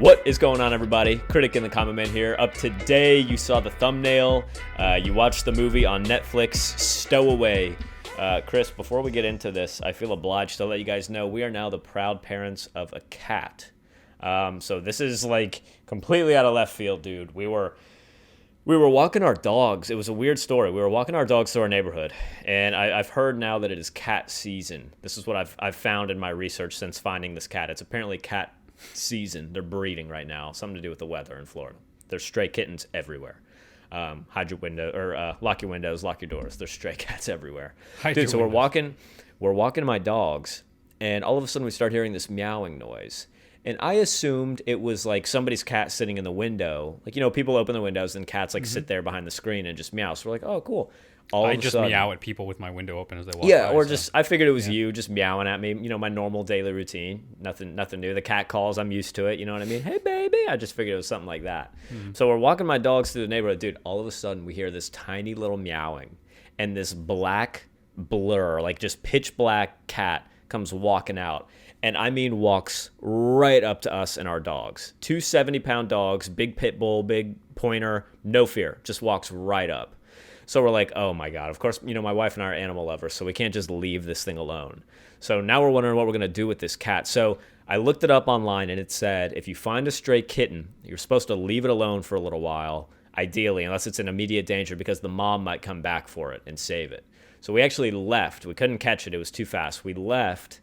What is going on, everybody? Critic and the Common Man here. Up today, you saw the thumbnail. You watched the movie on Netflix, Stowaway. Chris, before we get into this, I feel obliged to let you guys know we are now the proud parents of a cat. So this is like completely out of left field, dude. We were walking our dogs. It was a weird story. We were walking our dogs through our neighborhood, and I've heard now that it is cat season. This is what I've found in my research since finding this cat. It's apparently cat season. They're breeding right now. Something to do with the weather in Florida. There's stray kittens everywhere. Hide your window or lock your windows, lock your doors. There's stray cats everywhere. Dude, so we're walking my dogs, and all of a sudden we start hearing this meowing noise. And I assumed it was like somebody's cat sitting in the window. Like, you know, people open the windows and cats like sit there behind the screen and just meow. So we're like, oh, cool. I just meow at people with my window open as they walk by. Or just I figured it was you just meowing at me. You know, my normal daily routine. Nothing new. The cat calls. I'm used to it. You know what I mean? Hey, baby. I just figured it was something like that. So we're walking my dogs through the neighborhood. Dude, all of a sudden we hear this tiny little meowing. And this black blur, like just pitch black cat comes walking out. And I mean walks right up to us and our dogs. Two 70-pound dogs, big pit bull, big pointer, no fear, just walks right up. So we're like, oh my God. Of course, you know, my wife and I are animal lovers, so we can't just leave this thing alone. So now we're wondering what we're going to do with this cat. So I looked it up online, and it said if you find a stray kitten, you're supposed to leave it alone for a little while, ideally, unless it's in immediate danger, because the mom might come back for it and save it. So we actually left. We couldn't catch it. It was too fast. We left.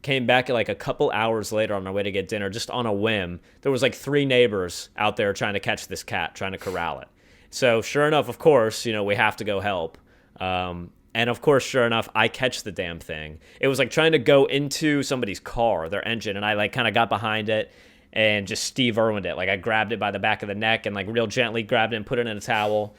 Came back like a couple hours later on our way to get dinner, just on a whim. There was like 3 neighbors out there trying to catch this cat, trying to corral it. So sure enough, of course, you know, we have to go help. And of course, sure enough, I catch the damn thing. It was like trying to go into somebody's car, their engine, and I like kind of got behind it and just Steve Irwin'd it. Like I grabbed it by the back of the neck and like real gently grabbed it and put it in a towel.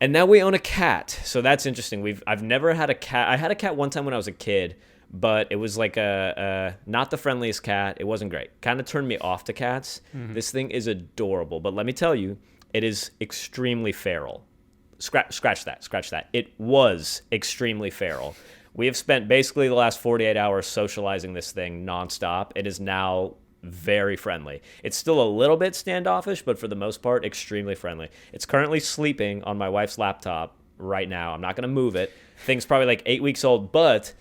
And now we own a cat. So that's interesting. I've never had a cat. I had a cat one time when I was a kid, but it was like a not the friendliest cat. It wasn't great. Kind of turned me off to cats. This thing is adorable. But let me tell you, it is extremely feral. Scratch that. It was extremely feral. We have spent basically the last 48 hours socializing this thing nonstop. It is now very friendly. It's still a little bit standoffish, but for the most part, extremely friendly. It's currently sleeping on my wife's laptop right now. I'm not going to move it. Thing's probably like 8 weeks old, but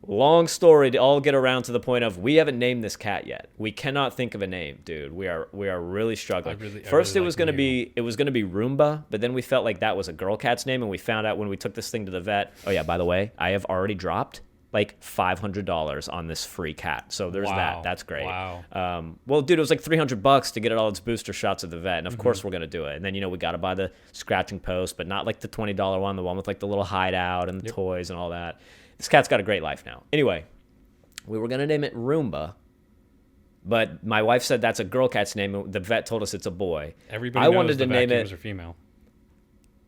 long story to all get around to the point of we haven't named this cat yet. We cannot think of a name, dude. We are really struggling. First, it was going to be Roomba, but then we felt like that was a girl cat's name, and we found out when we took this thing to the vet. Oh yeah, by the way, I have already dropped like $500 on this free cat. So there's that. That's great. Wow. Well, dude, it was like $300 to get all its booster shots at the vet, and of course we're gonna do it. And then, you know, we got to buy the scratching post, but not like the $20 one, the one with like the little hideout and the toys and all that. This cat's got a great life now. Anyway, we were going to name it Roomba, but my wife said that's a girl cat's name, and the vet told us it's a boy. Everybody knows the vacuums are female.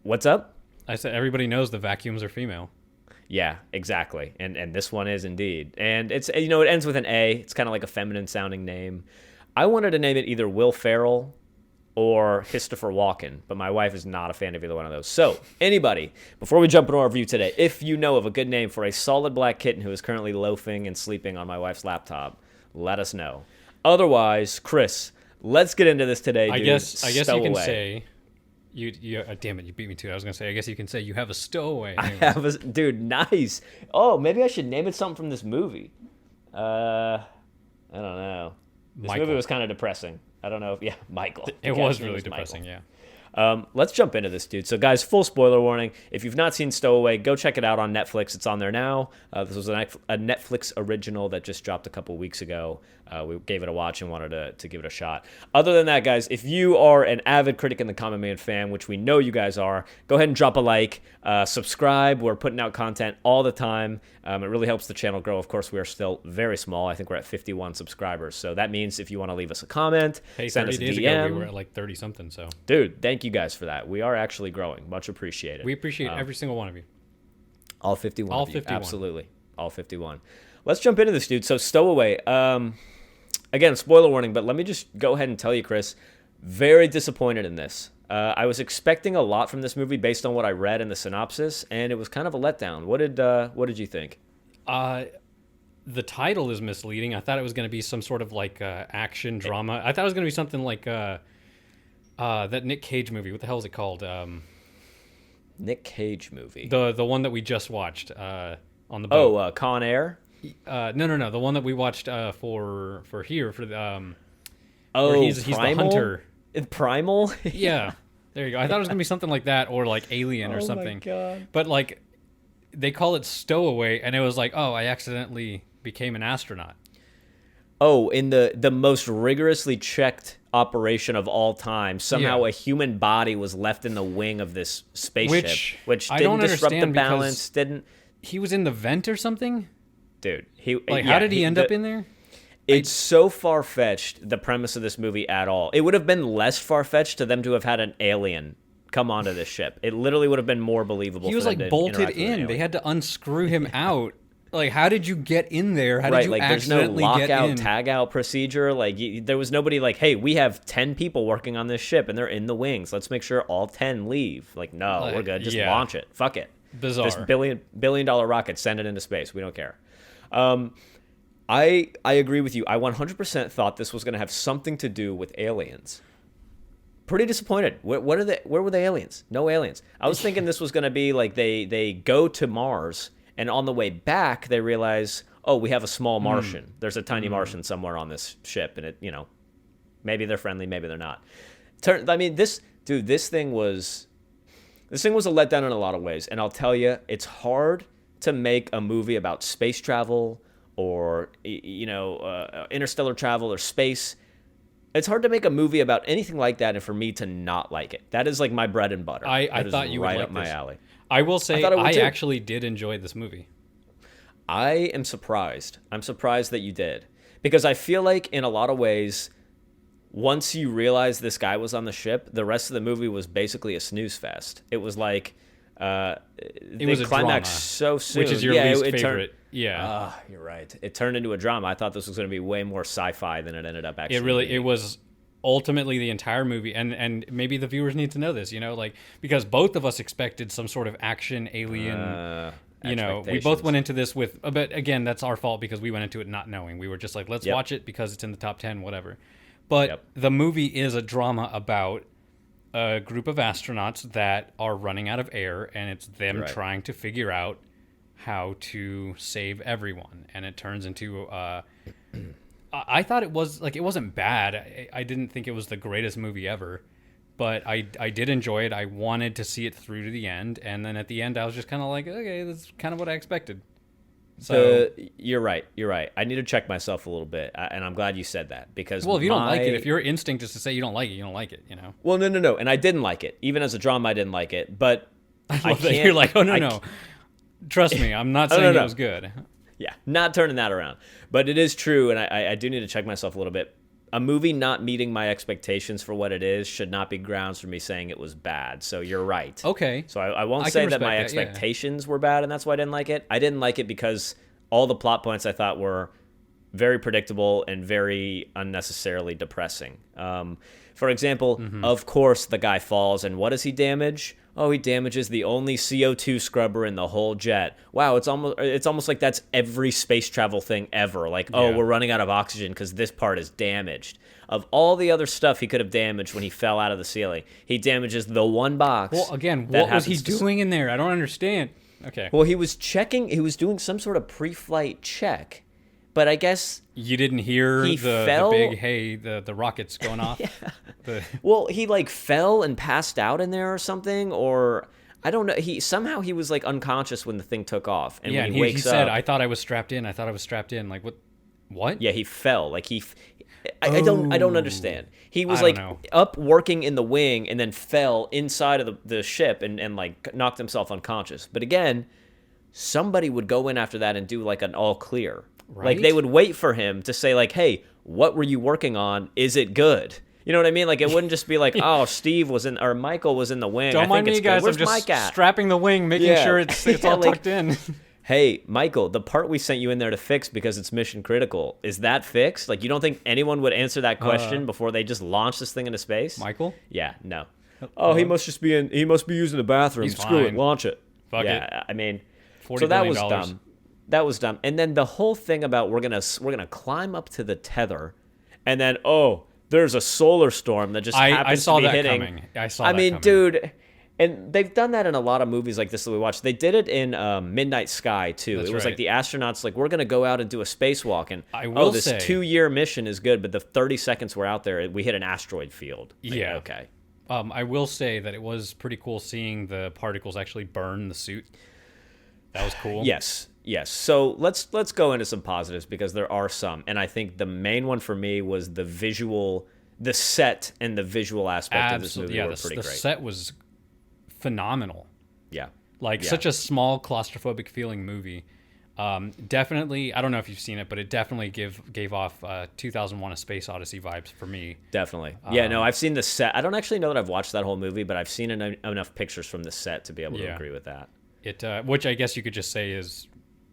What's up? I said everybody knows the vacuums are female. Yeah, exactly. And this one is indeed. And it's, you know, it ends with an A. It's kind of like a feminine sounding name. I wanted to name it either Will Ferrell or Christopher Walken, but my wife is not a fan of either one of those. So, anybody, before we jump into our review today, if you know of a good name for a solid black kitten who is currently loafing and sleeping on my wife's laptop, let us know. Otherwise, Chris, let's get into this today, dude. I guess you can say you damn it, you beat me to it. I was gonna say I guess you can say you have a stowaway. Dude, nice. Oh, maybe I should name it something from this movie. I don't know. This movie was kind of depressing. I don't know if, Michael. It was really depressing, Michael. Let's jump into this, dude. So, guys, full spoiler warning. If you've not seen Stowaway, go check it out on Netflix. It's on there now. This was a Netflix original that just dropped a couple weeks ago. We gave it a watch and wanted to give it a shot. Other than that, guys, if you are an avid Critic and the Common Man fan, which we know you guys are, go ahead and drop a like, subscribe. We're putting out content all the time. It really helps the channel grow. Of course, we are still very small. I think we're at 51 subscribers. So that means if you want to leave us a comment, send us a 30 days DM. ago, we were at like 30-something. So, dude, thank you guys for that. We are actually growing. Much appreciated. We appreciate every single one of you. All 51 All of you. 51. Absolutely. All 51. Let's jump into this, dude. So, Stowaway. Again, spoiler warning, but let me just go ahead and tell you, Chris, very disappointed in this. I was expecting a lot from this movie based on what I read in the synopsis, and it was kind of a letdown. What did you think? the title is misleading. I thought it was going to be some sort of like action drama. I thought it was going to be something like that Nick Cage movie. What the hell is it called? Nick Cage movie. The one that we just watched on the boat. Oh, Con Air? No. The one that we watched for here for the Oh, where he's the hunter. Primal? Yeah. There you go. I thought it was going to be something like that or like Alien or something. Oh my God. But like they call it Stowaway, and it was like, oh, I accidentally became an astronaut. Oh, in the most rigorously checked operation of all time, somehow a human body was left in the wing of this spaceship, which didn't disrupt the balance. Didn't he was in the vent or something? Dude, how did he end up in there? It's so far-fetched, the premise of this movie at all. It would have been less far-fetched to them to have had an alien come onto this ship. It literally would have been more believable. He was like bolted in. They had to unscrew him out. Like, how did you get in there? How did you accidentally get in? There's no lockout, tag-out procedure. Like, there was nobody like, hey, we have 10 people working on this ship, and they're in the wings. Let's make sure all 10 leave. Like, no, we're good. Just launch it. Fuck it. Bizarre. This billion-dollar rocket, send it into space. We don't care. I agree with you. I 100% thought this was going to have something to do with aliens. Pretty disappointed. Where were the aliens? No aliens. I was thinking this was going to be like they go to Mars, and on the way back they realize, oh, we have a small Martian. There's a tiny Martian somewhere on this ship, and maybe they're friendly, maybe they're not. This thing was a letdown in a lot of ways, and I'll tell you, it's hard to make a movie about space travel or interstellar travel or space. It's hard to make a movie about anything like that and for me to not like it. That is like my bread and butter. I thought you would like up my alley. I will say I actually did enjoy this movie. I am surprised. I'm surprised that you did. Because I feel like in a lot of ways, once you realize this guy was on the ship, the rest of the movie was basically a snooze fest. It was like it was a climax drama, so soon. Which is your least favorite. Yeah. You're right. It turned into a drama. I thought this was going to be way more sci-fi than it ended up actually being. It was ultimately the entire movie, and maybe the viewers need to know this, because both of us expected some sort of action alien. We both went into this with, but again, that's our fault because we went into it not knowing. We were just like, let's watch it because it's in the top 10, whatever. But the movie is a drama about a group of astronauts that are running out of air, and it's them trying to figure out how to save everyone. And it turns into I thought it wasn't bad. I didn't think it was the greatest movie ever, but I did enjoy it. I wanted to see it through to the end, and then at the end I was just kind of like, okay, that's kind of what I expected. So you're right. I need to check myself a little bit, and I'm glad you said that because if you don't like it, if your instinct is to say you don't like it, you don't like it. Well, no, and I didn't like it. Even as a drama, I didn't like it. But I can't. You're like, oh no. Trust me, I'm not saying it was good. Yeah, not turning that around. But it is true, and I do need to check myself a little bit. A movie not meeting my expectations for what it is should not be grounds for me saying it was bad. So you're right. Okay. So I won't say that my expectations were bad, and that's why I didn't like it. I didn't like it because all the plot points I thought were very predictable and very unnecessarily depressing. For example, of course, the guy falls, and what does he damage? Oh, he damages the only CO2 scrubber in the whole jet. Wow, it's almost like that's every space travel thing ever. Like, we're running out of oxygen because this part is damaged. Of all the other stuff he could have damaged when he fell out of the ceiling, he damages the one box. Well, again, what was he doing in there? I don't understand. Okay. Well, he was doing some sort of pre-flight check. But I guess you didn't hear the rockets going off. Well, he fell and passed out in there or something, or I don't know. He was unconscious when the thing took off, and when he wakes up, he said, "I thought I was strapped in. Like what? What? Yeah, he fell. I don't understand. He was up working in the wing and then fell inside of the ship and knocked himself unconscious. But again, somebody would go in after that and do an all clear. Right? They would wait for him to say hey, what were you working on? Is it good? You know what I mean? It wouldn't just be oh, Steve was or Michael was in the wing. Don't mind me, guys. Where's I'm just Mike at? Strapping the wing, making sure it's all tucked in. Hey, Michael, the part we sent you in there to fix because it's mission critical, is that fixed? You don't think anyone would answer that question before they just launch this thing into space? Michael? Yeah, no. Oh, he must be using the bathroom. He's Screw fine. it, launch it. Fuck it. Yeah, I mean, $40 so that was billion. dumb. That was dumb. And then the whole thing about we're gonna climb up to the tether, and then there's a solar storm that just happens to be hitting. I saw that coming. Dude, and they've done that in a lot of movies like this that we watched. They did it in Midnight Sky too. It was like the astronauts like, we're gonna go out and do a spacewalk, and this 2-year mission is good, but the 30 seconds we're out there, we hit an asteroid field. Like, yeah. Okay. I will say that it was pretty cool seeing the particles actually burn the suit. That was cool. Yes. So let's go into some positives, because there are some, and I think the main one for me was the set and the visual aspect of this movie were pretty great. The set was phenomenal. Yeah. Such a small claustrophobic feeling movie. Definitely, I don't know if you've seen it, but it definitely gave off 2001: A Space Odyssey vibes for me. Definitely. Yeah, no, I've seen the set. I don't actually know that I've watched that whole movie, but I've seen enough pictures from the set to be able to agree with that. Which I guess you could just say is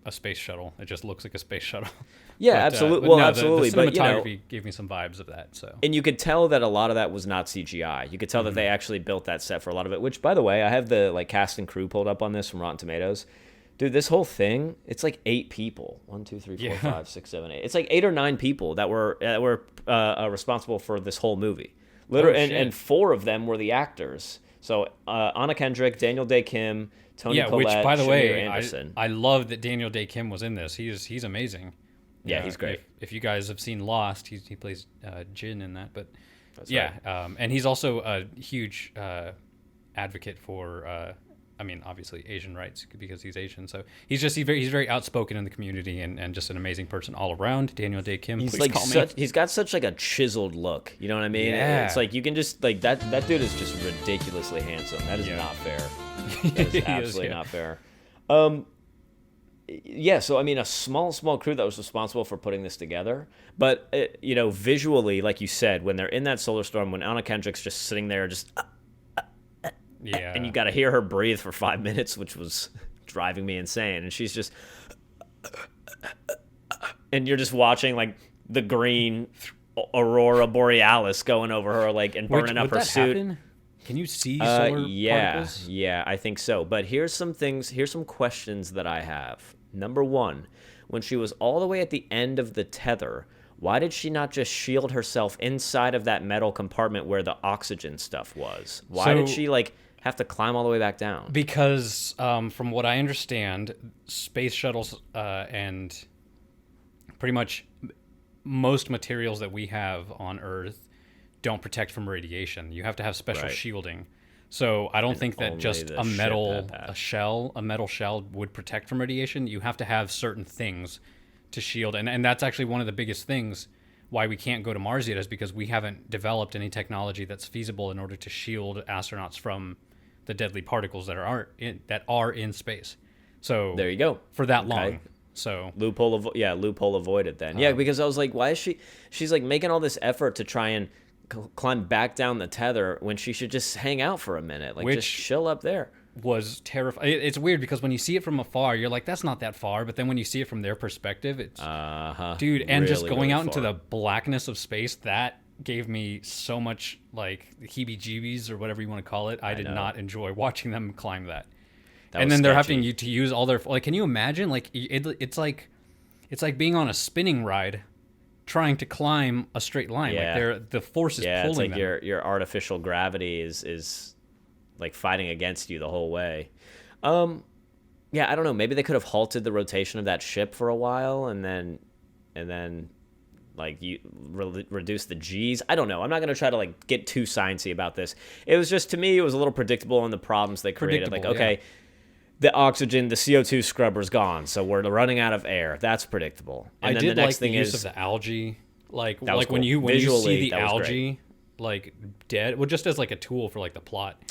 a space shuttle. It just looks like a space shuttle. Yeah, absolutely. Well, absolutely. The cinematography gave me some vibes of that. So, and you could tell that a lot of that was not CGI. You could tell that they actually built that set for a lot of it. Which, by the way, I have the cast and crew pulled up on this from Rotten Tomatoes. Dude, this whole thing, it's like 8 people. 1, 2, 3, 4, 5, 6, 7, 8. It's like 8 or 9 people that were responsible for this whole movie. Literally, and 4 of them were the actors. So Anna Kendrick, Daniel Day Kim, Toni Collette, which, by the way, Anderson. I love that Daniel Day Kim was in this. He's amazing. Yeah, he's great. If you guys have seen Lost, he plays Jin in that. But that's right. And he's also a huge advocate for, obviously Asian rights, because he's Asian. So he's very outspoken in the community, and just an amazing person all around. Daniel Day Kim, he's got such like a chiseled look. You know what I mean? Yeah. It's like you can just like that dude is just ridiculously handsome. That is not fair. That is absolutely not fair. So I mean, a small crew that was responsible for putting this together, but visually, like you said, when they're in that solar storm, when Anna Kendrick's just sitting there, just and you got to hear her breathe for 5 minutes, which was driving me insane, and she's just, and you're just watching like the green aurora borealis going over her, like, and burning up her suit. Happen? Can you see solar particles? Yeah, I think so. But here's some questions that I have. Number 1, when she was all the way at the end of the tether, why did she not just shield herself inside of that metal compartment where the oxygen stuff was? Why did she have to climb all the way back down? Because from what I understand, space shuttles and pretty much most materials that we have on Earth don't protect from radiation. You have to have special shielding. So I don't think that just a metal shell would protect from radiation. You have to have certain things to shield. And that's actually one of the biggest things why we can't go to Mars yet, is because we haven't developed any technology that's feasible in order to shield astronauts from the deadly particles that are in space. So there you go. For that long. So loophole avoided then. Because I was like, why is she's like making all this effort to try and climb back down the tether when she should just hang out for a minute, just chill up there. Was terrifying. It's weird because when you see it from afar, you're like, that's not that far, but then when you see it from their perspective, it's dude, and really, just going really out into the blackness of space, that gave me so much like heebie-jeebies or whatever you want to call it. I did not enjoy watching them climb that. And then they're having to use all their, like, can you imagine, like, it's like being on a spinning ride trying to climb a straight line. Like the force is pulling it's like them. your artificial gravity is like fighting against you the whole way. I don't know. Maybe they could have halted the rotation of that ship for a while and then like you reduce the G's. I don't know. I'm not going to try to like get too sciencey about this. It was just, to me, it was a little predictable in the problems they created. Like, okay, the oxygen, the CO2 scrubber's gone, so we're running out of air. That's predictable. And then the next like thing the use of the algae. Like cool. when you see the algae great. like dead, well, just as like a tool for like the plot.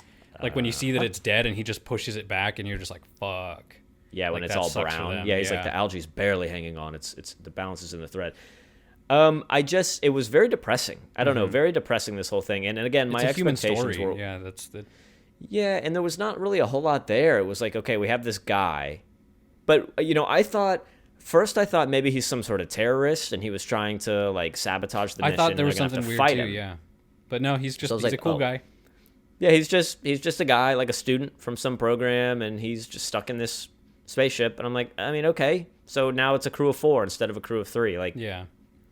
Like when you see that it's dead and he just pushes it back and you're just like, fuck. Yeah, when like, it's all brown. Yeah, he's like, the algae's barely hanging on. It's the balance is in the thread. It was very depressing. I don't know, very depressing, this whole thing. And again, my expectations were, yeah, and there was not really a whole lot there. It was like, okay, we have this guy, but I thought maybe he's some sort of terrorist and he was trying to like sabotage the mission. I thought there was and something weird fight too, him. yeah. But no, he's just like, a cool guy. Yeah, he's just a guy, like a student from some program, and he's just stuck in this spaceship. And I'm like, I mean, okay, So now it's a crew of 4 instead of a crew of 3. Like, yeah,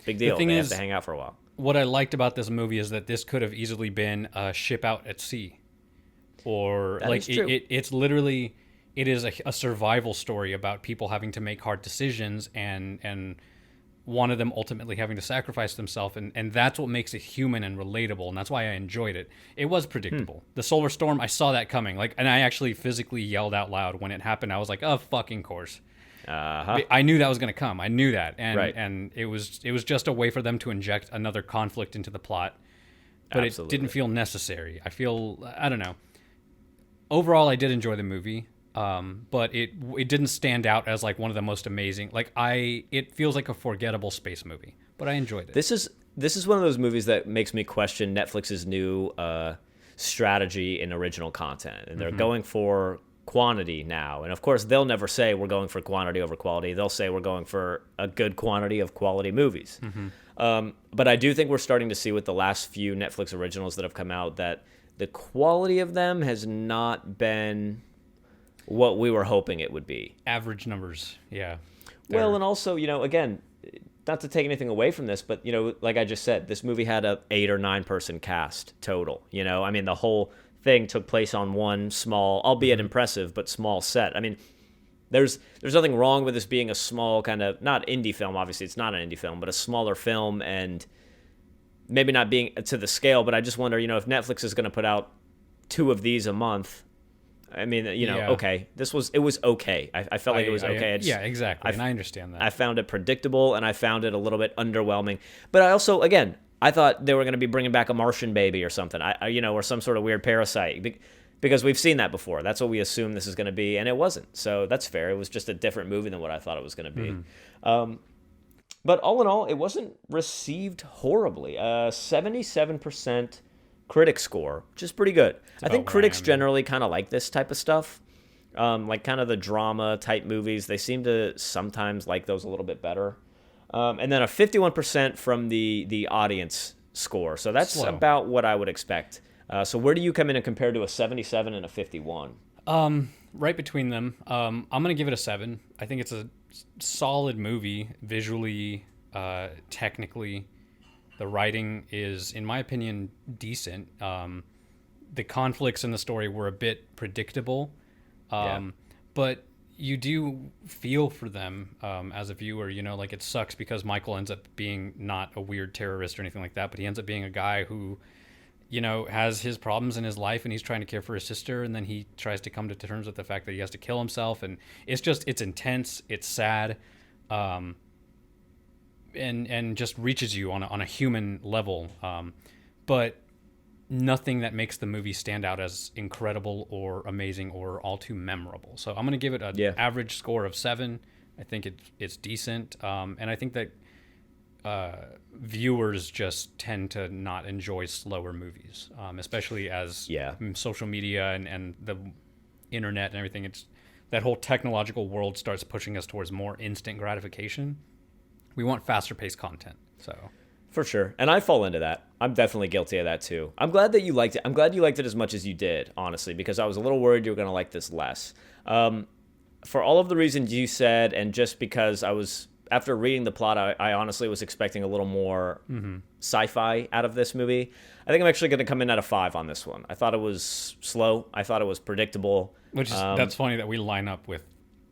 big deal. The thing they is, have to hang out for a while. What I liked about this movie is that this could have easily been a ship out at sea, or That like is true. it's literally it is a survival story about people having to make hard decisions and one of them ultimately having to sacrifice themselves, and that's what makes it human and relatable, and that's why I enjoyed it. It was predictable. The solar storm, I saw that coming, like, and I actually physically yelled out loud when it happened. I was like, "Oh, fucking course!" I knew that was going to come. I knew that, and it was just a way for them to inject another conflict into the plot, but Absolutely. it didn't feel necessary. I don't know. Overall, I did enjoy the movie. But it didn't stand out as like one of the most amazing. Like it feels like a forgettable space movie, but I enjoyed it. This is one of those movies that makes me question Netflix's new strategy in original content, and they're going for quantity now. And of course, they'll never say we're going for quantity over quality. They'll say we're going for a good quantity of quality movies. But I do think we're starting to see with the last few Netflix originals that have come out that the quality of them has not been what we were hoping it would be. Average numbers, yeah. Well, and also, again, not to take anything away from this, but, like I just said, this movie had a 8 or 9 person cast total. I mean, the whole thing took place on one small, albeit impressive, but small set. I mean, there's nothing wrong with this being a small kind of, not indie film, obviously it's not an indie film, but a smaller film, and maybe not being to the scale, but I just wonder, if Netflix is going to put out 2 of these a month, I mean, okay. It was okay. I felt like it was okay. Yeah, exactly. And I understand that. I found it predictable, and I found it a little bit underwhelming. But I also, again, I thought they were going to be bringing back a Martian baby or something, or some sort of weird parasite, because we've seen that before. That's what we assumed this is going to be, and it wasn't. So that's fair. It was just a different movie than what I thought it was going to be. But all in all, it wasn't received horribly. 77% critic score, which is pretty good. I think critics generally kind of like this type of stuff, like kind of the drama type movies. They seem to sometimes like those a little bit better. And then a 51% from the audience score. So that's about what I would expect. So where do you come in and compare to a 77 and a 51? Right between them. I'm going to give it a 7. I think it's a solid movie, visually, technically. The writing is, in my opinion, decent. The conflicts in the story were a bit predictable, but you do feel for them as a viewer. Like it sucks because Michael ends up being not a weird terrorist or anything like that, but he ends up being a guy who, has his problems in his life, and he's trying to care for his sister, and then he tries to come to terms with the fact that he has to kill himself, and it's intense, it's sad. And just reaches you on a human level, but nothing that makes the movie stand out as incredible or amazing or all too memorable. So I'm going to give it an average score of 7. I think it's decent, and I think that viewers just tend to not enjoy slower movies, especially as social media and the internet and everything. It's that whole technological world starts pushing us towards more instant gratification. We want faster paced content. So for sure. And I fall into that. I'm definitely guilty of that too. I'm glad that you liked it. I'm glad you liked it as much as you did, honestly, because I was a little worried you were going to like this less. For all of the reasons you said, and just because after reading the plot, I honestly was expecting a little more sci-fi out of this movie. I think I'm actually going to come in at a 5 on this one. I thought it was slow. I thought it was predictable. Which is, that's funny that we line up with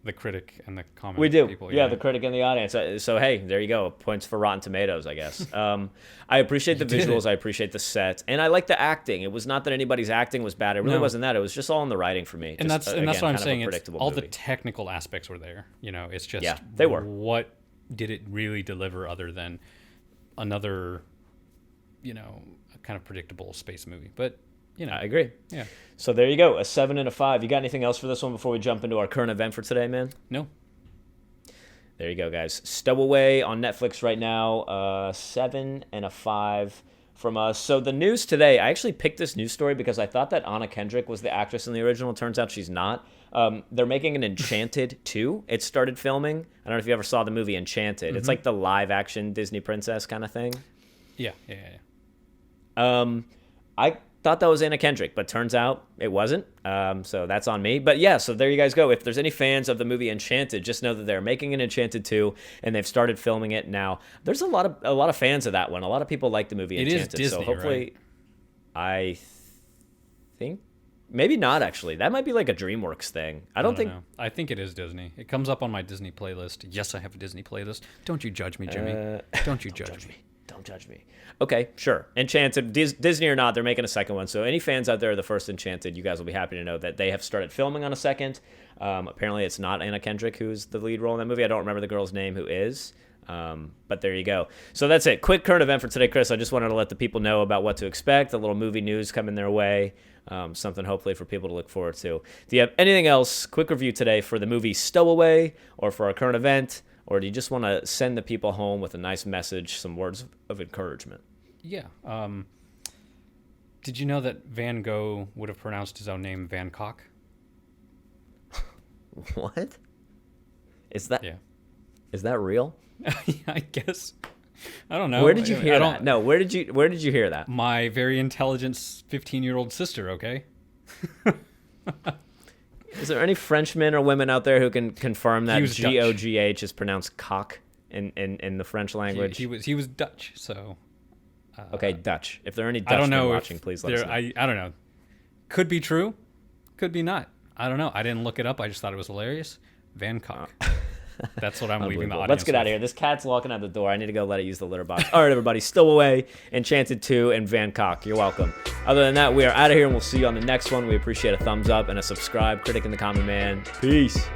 the critic and the comment we do people. Yeah, the critic and the audience. So hey, there you go, points for Rotten Tomatoes, I guess. I appreciate the visuals, I appreciate the set, and I like the acting. It was not that anybody's acting was bad. It really wasn't that. It was just all in the writing for me. And just, that's what I'm saying. It's all the technical aspects were there. It's just they were. What did it really deliver other than another kind of predictable space movie? But I agree. Yeah. So there you go, a 7 and a 5. You got anything else for this one before we jump into our current event for today, man? No. There you go, guys. Stowaway on Netflix right now, 7 and a 5 from us. So the news today, I actually picked this news story because I thought that Anna Kendrick was the actress in the original. Turns out she's not. They're making an Enchanted 2. It started filming. I don't know if you ever saw the movie Enchanted. It's like the live-action Disney princess kind of thing. Yeah. thought that was Anna Kendrick, but turns out it wasn't. So that's on me. But yeah, so there you guys go. If there's any fans of the movie Enchanted, just know that they're making an Enchanted 2, and they've started filming it now. There's a lot of fans of that one. A lot of people like the movie Enchanted. It is Disney, so hopefully, right? I think maybe not actually. That might be like a DreamWorks thing. I don't think. Know. I think it is Disney. It comes up on my Disney playlist. Yes, I have a Disney playlist. Don't you judge me, Jimmy. Don't you judge me. Don't judge me. Okay, sure. Enchanted, Disney or not, they're making a second one. So any fans out there of the first Enchanted, you guys will be happy to know that they have started filming on a second. Apparently, it's not Anna Kendrick who's the lead role in that movie. I don't remember the girl's name who is. But there you go. So that's it. Quick current event for today, Chris. I just wanted to let the people know about what to expect. A little movie news coming their way. Something hopefully for people to look forward to. Do you have anything else? Quick review today for the movie Stowaway or for our current event? Or do you just want to send the people home with a nice message, some words of encouragement? Yeah. Did you know that Van Gogh would have pronounced his own name Van Cock? What? Is that? Yeah. Is that real? I guess. I don't know. Where did you hear that? No, where did you hear that? My very intelligent 15-year-old sister, okay? Is there any Frenchmen or women out there who can confirm that G-O-G-H is pronounced cock in the French language? He was Dutch, so. Okay, Dutch. If there are any Dutchmen watching, please let us know. I don't know. Could be true. Could be not. I don't know. I didn't look it up. I just thought it was hilarious. Van Cock. That's what I'm leaving the audience. Let's get out of here. This cat's walking out the door. I need to go let it use the litter box. All right, everybody. Stowaway, Enchanted 2, and Van Cock. You're welcome. Other than that, we are out of here, and we'll see you on the next one. We appreciate a thumbs up and a subscribe. Critic and the Common Man. Peace.